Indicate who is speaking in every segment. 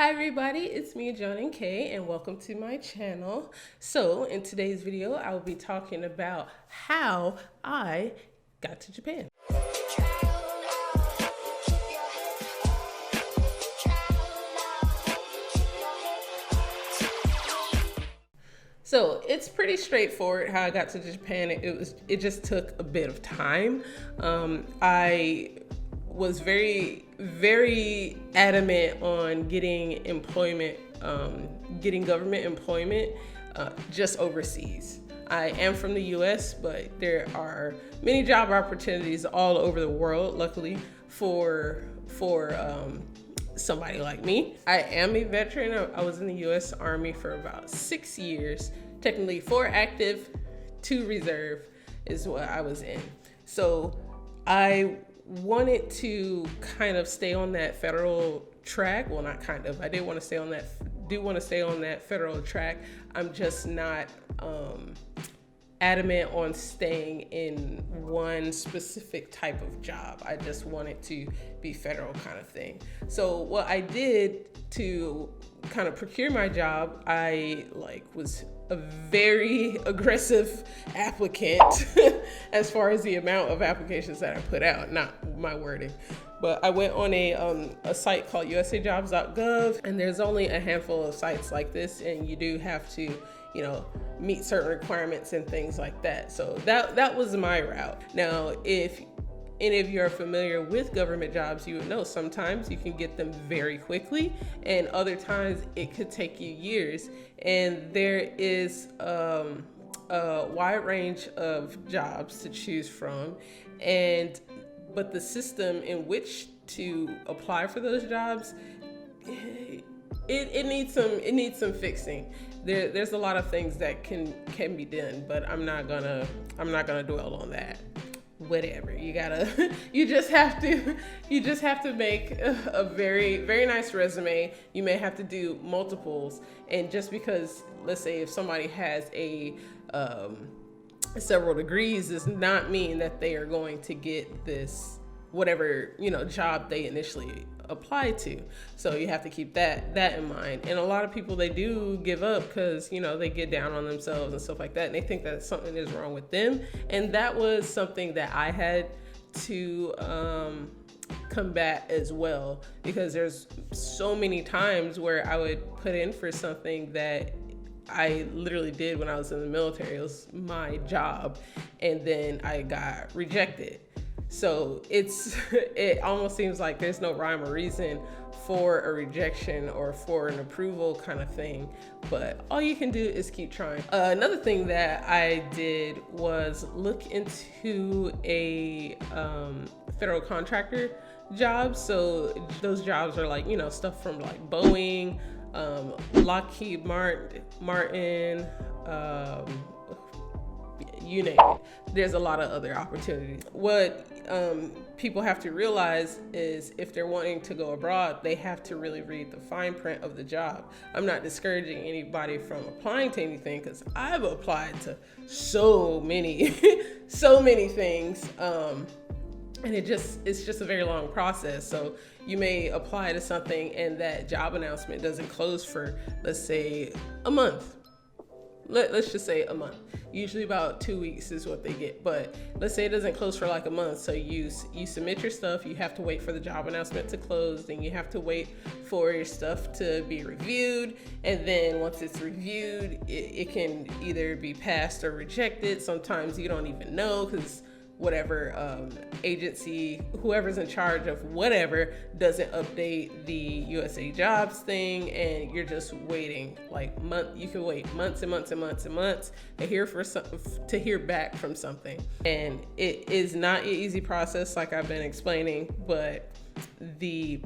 Speaker 1: Hi everybody, it's me, John and Kay, and welcome to my channel. So in today's video, I will be talking about how I got to Japan. So it's pretty straightforward how I got to Japan. It just took a bit of time. I was very adamant on getting employment, getting government employment just overseas. I am from the US, but there are many job opportunities all over the world, luckily, for somebody like me. I am a veteran. I was in the US Army for about 6 years, technically 4 active, 2 reserve is what I was in. So I wanted to kind of stay on that federal track. Well, not kind of, I do want to stay on that federal track. I'm just not adamant on staying in one specific type of job. I just wanted to be federal kind of thing. So what I did to kind of procure my job, I was a very aggressive applicant as far as the amount of applications that I put out, not my wording. But I went on a site called usajobs.gov, and there's only a handful of sites like this, and you do have to, meet certain requirements and things like that. So that was my route. Now, if any of you are familiar with government jobs, you would know sometimes you can get them very quickly, and other times it could take you years. And there is a wide range of jobs to choose from, but the system in which to apply for those jobs, it needs some fixing. There's a lot of things that can be done, but I'm not gonna dwell on that. Whatever, you just have to make a very nice resume. You may have to do multiples, and just because, let's say, if somebody has several degrees, does not mean that they are going to get this whatever job they initially apply to. So you have to keep that in mind. And a lot of people, they do give up because they get down on themselves and stuff like that, and they think that something is wrong with them. And that was something that I had to combat as well, because there's so many times where I would put in for something that I literally did when I was in the military. It was my job, and then I got rejected. So it almost seems like there's no rhyme or reason for a rejection or for an approval kind of thing, but all you can do is keep trying. Another thing that I did was look into a federal contractor job. So those jobs are stuff from Boeing, Lockheed Martin, you name it. There's a lot of other opportunities. What people have to realize is, if they're wanting to go abroad, they have to really read the fine print of the job. I'm not discouraging anybody from applying to anything, because I've applied to so many things, and it's just a very long process. So you may apply to something and that job announcement doesn't close for, let's say, a month. Let's just say a month. Usually about 2 weeks is what they get, but let's say it doesn't close for a month. So you submit your stuff, you have to wait for the job announcement to close, then you have to wait for your stuff to be reviewed, and then once it's reviewed, it can either be passed or rejected. Sometimes you don't even know, because whatever agency, whoever's in charge of whatever, doesn't update the USA Jobs thing, and you're just waiting you can wait months and months and months and months to hear back from something. And it is not an easy process, like I've been explaining, but the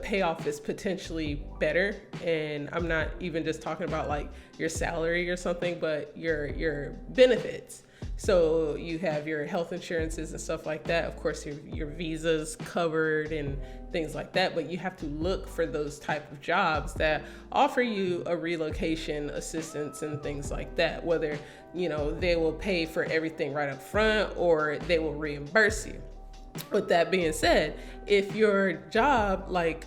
Speaker 1: payoff is potentially better. And I'm not even just talking about your salary or something, but your benefits. So you have your health insurances and stuff like that. Of course, your visa's covered and things like that, but you have to look for those type of jobs that offer you a relocation assistance and things like that, whether, they will pay for everything right up front or they will reimburse you. With that being said, if your job, like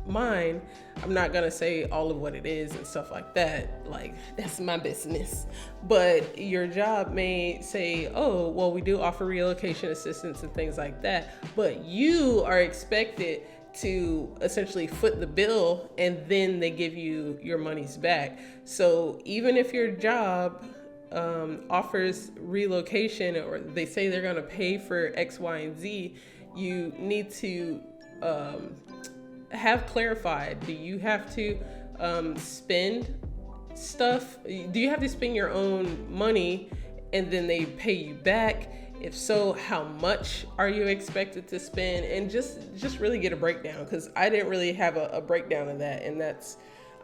Speaker 1: mine, I'm not gonna say all of what it is and stuff like that, like that's my business, but your job may say, oh, well, we do offer relocation assistance and things like that, but you are expected to essentially foot the bill and then they give you your monies back. So even if your job offers relocation, or they say they're going to pay for X, Y, and Z, you need to have clarified, do you have to spend stuff? Do you have to spend your own money and then they pay you back? If so, how much are you expected to spend? And just really get a breakdown, because I didn't really have a breakdown of that. And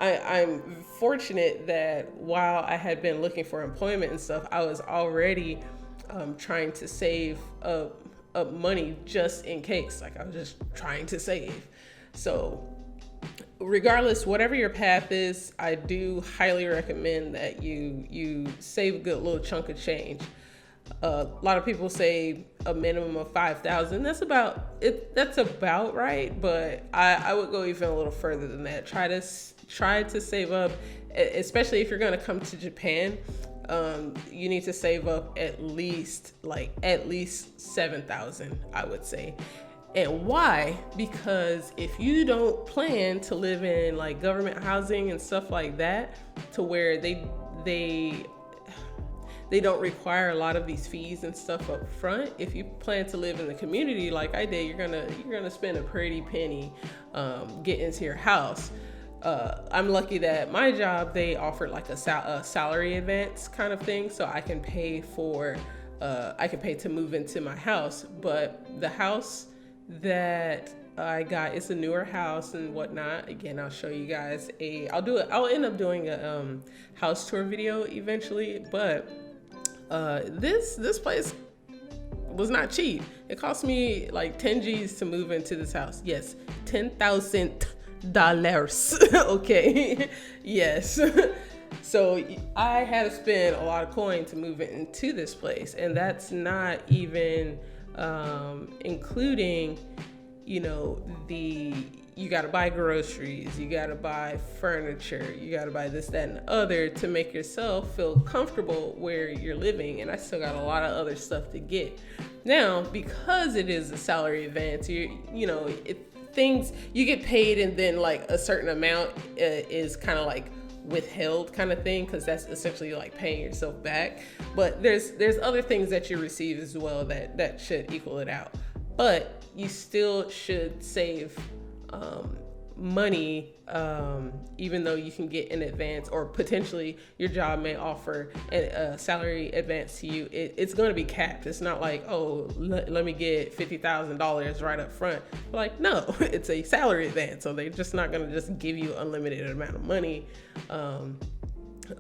Speaker 1: I'm fortunate that while I had been looking for employment and stuff, I was already trying to save up money just in case. Like, I was just trying to save. So regardless, whatever your path is, I do highly recommend that you save a good little chunk of change. A lot of people say a minimum of 5,000. That's about it. That's about right. But I would go even a little further than that. Try to save up, especially if you're going to come to Japan. You need to save up at least 7,000, I would say. And why? Because if you don't plan to live in like government housing and stuff like that, to where they don't require a lot of these fees and stuff up front. If you plan to live in the community like I did, you're gonna spend a pretty penny getting into your house. I'm lucky that my job, they offered like a salary advance kind of thing, so I can pay to move into my house. But the house that I got, it's a newer house and whatnot. Again, I'll show you guys I'll end up doing a house tour video eventually, but this place was not cheap. It cost me like 10 G's to move into this house. Yes, $10,000. Okay. Yes. So I had to spend a lot of coin to move into this place, and that's not even including, you got to buy groceries, you got to buy furniture, you got to buy this, that, and the other to make yourself feel comfortable where you're living. And I still got a lot of other stuff to get. Now, because it is a salary advance, things you get paid, and then like a certain amount is kind of like withheld kind of thing, because that's essentially like paying yourself back. But there's other things that you receive as well that should equal it out. But you still should save money, even though you can get an advance, or potentially your job may offer a salary advance to you. It's going to be capped. It's not like, oh, let me get $50,000 right up front. Like, no, it's a salary advance. So they're just not going to just give you unlimited amount of money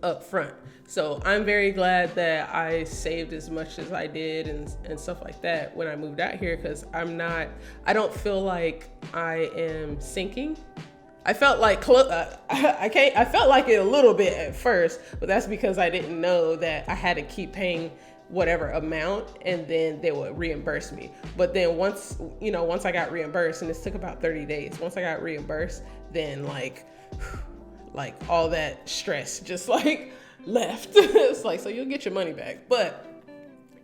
Speaker 1: up front. So I'm very glad that I saved as much as I did and stuff like that when I moved out here, because I don't feel like I am sinking. I felt like I felt like it a little bit at first, but that's because I didn't know that I had to keep paying whatever amount and then they would reimburse me. But then once I got reimbursed, and this took about 30 days, once I got reimbursed, then like all that stress just like left. It's like, so you'll get your money back, but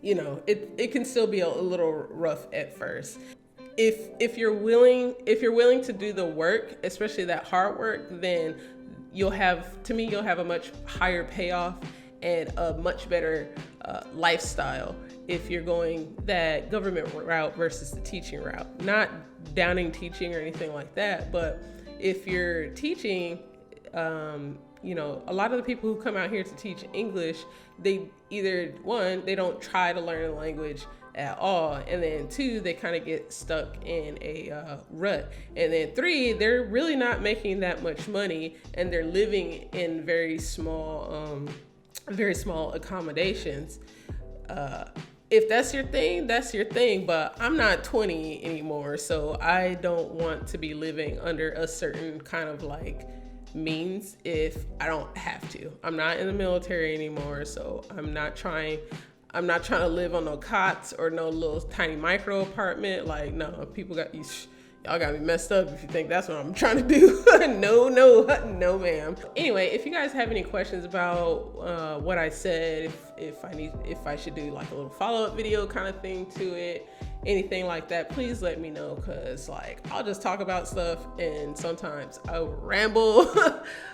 Speaker 1: it can still be a little rough at first. If you're willing to do the work, especially that hard work, then you'll have a much higher payoff and a much better lifestyle if you're going that government route versus the teaching route. Not downing teaching or anything like that, but if you're teaching, a lot of the people who come out here to teach English, they either, one, they don't try to learn the language at all, and then two, they kind of get stuck in a rut, and then three, they're really not making that much money, and they're living in very small accommodations. If that's your thing, that's your thing, but I'm not 20 anymore, so I don't want to be living under a certain kind of like means if I don't have to. I'm not in the military anymore, so I'm not trying. I'm not trying to live on no cots or no little tiny micro apartment. Like, no, people got you. Y'all got me messed up if you think that's what I'm trying to do. No, ma'am. Anyway, if you guys have any questions about what I said, if I should do like a little follow-up video kind of thing to it, anything like that, please let me know, because like I'll just talk about stuff and sometimes I will ramble.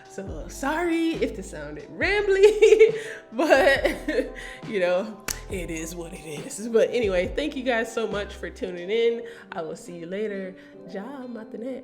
Speaker 1: So sorry if this sounded rambly, but you know, it is what it is. But anyway, thank you guys so much for tuning in. I will see you later. Ja matinee.